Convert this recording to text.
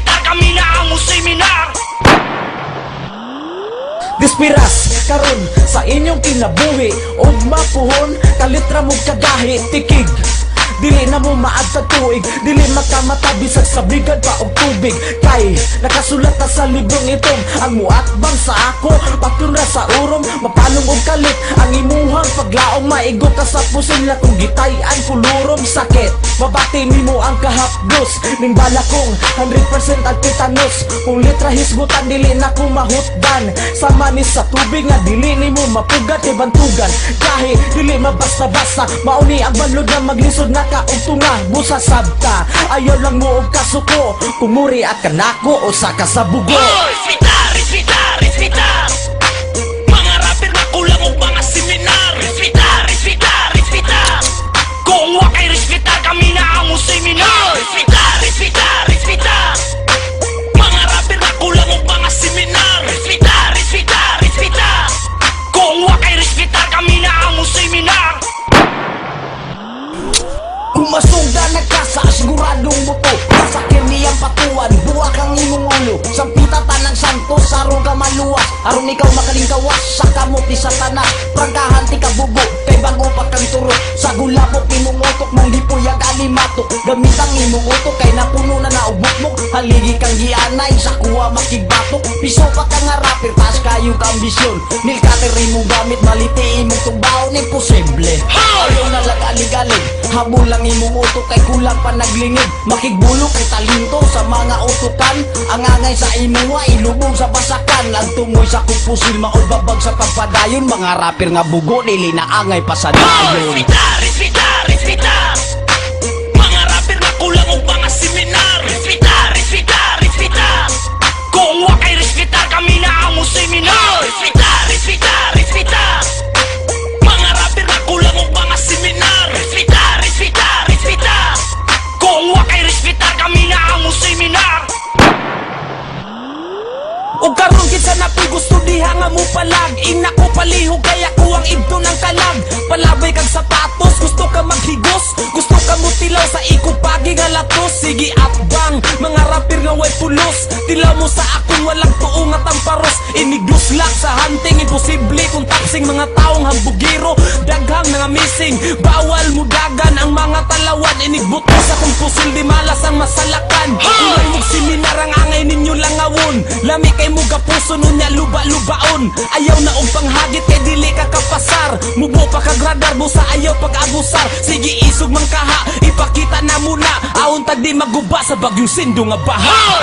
respetar kami na ang seminar. Dispiras karon sa inyong kinabuhi og mapuhon kalitra mo kagahi tikig. Dili na mo maad sa tuig, dili makamatay bisag sa brigad pa og tubig. Kay nakasulat na sa librong itong ang muatbang sa ako, patun ra sa urom, mapalong og kalit. Ang imuhang paglaong maigot ka sa pusil na kung gitay-an kulurom sakit. Mabati nimo ang kahapdos, ning bala kong 100% ang tetanos. Kung litra hisgutan dili na ko mahutdan, sa manis sa tubig nga dili nimo mapugat kay bantugan. Kahi dili mabasta-basta, mauni ang balod na maglisod na ka og tunga busa sabta. Ayaw lang mo og kasuko, kung muri at kanako o sa kasabugo. Respetar, respetar, respetar. Mga rapper na kulang og mga seminar. Respetar, respetar, respetar. Kung wa kay respetar kami na ang seminar. Respetar, respetar, respetar. Mga rapper na kulang og mga seminar. Respetar, respetar, respetar. Kung wa kay respetar kami na ang seminar. Kung masungda nagkasa, siguradong buto. Kasakir niyang patuan, buwak ang imong ulo. Sampita tanang santos, sarong ka maluwas. Aron ikaw makalingkawas, sa kamot ni satanas. Prangkahan ti kabugo, kay bago pa kang turo. Sa gulapok imong utok, mong lipuyag alimatok. Gamit ang imong utok, kay napuno na naubok mo. Haligi kang gianay, sa kuwa makigbatok. Piso pa ka nga rapper, taas kayo ka ambisyon. Nilkater imong gamit, maliti imong tungbaon, imposible. Ayaw na lag-alig-alig, habol lang imong utok kay kulang pa naglingid. Makigbulok kay talento sa mga utukan. Ang angay sa imuwa ilubog sa basakan. Ang tumoy sa kupusil maod babag sa pagpadayon. Mga rapper nga bugo dili na angay pa sa dayon. Respetar, respetar, respetar. Mga rapper na kulang og mga seminar. Respetar, respetar, respetar. Kung wa kay respetar kami na ang seminar. Respetar, respetar, respetar. Mga rapper na kulang og mga seminar. Respetar, respetar, respetar. Kung wa kay respetar kami na ang seminar. O karon kinsa na po'y gusto diha nga mo palag. Ina ko palihog kaya ko ang ibdo ng kalag. Palabay kag sapatos, gusto ka maghigos. Gusto ka mo tilaw sa ikupagi nga latos. Sige atbang, mga rapper nga way pulos. Tilaw mo sa akong walang tuong at tamparos. Inigduslak sa hunting, imposible kung tapsing mga taong hambugiro. Daghang nga missing, bawal mo dagan ang mga talawan. Inigbutos sa kung pusil di malas ang masalakan. Ulay mong seminar ang angay ninyo langawon. Lami kay mo gapuso nun niya luba-lubaon. Ayaw na og panghagit kay dili ka kapasar. Mubo pa kag radar mo sa ayaw pag-abusar. Sige isog man kaha, ipakita na muna. Aon tag di maguba sa bagyong sindo nga baha.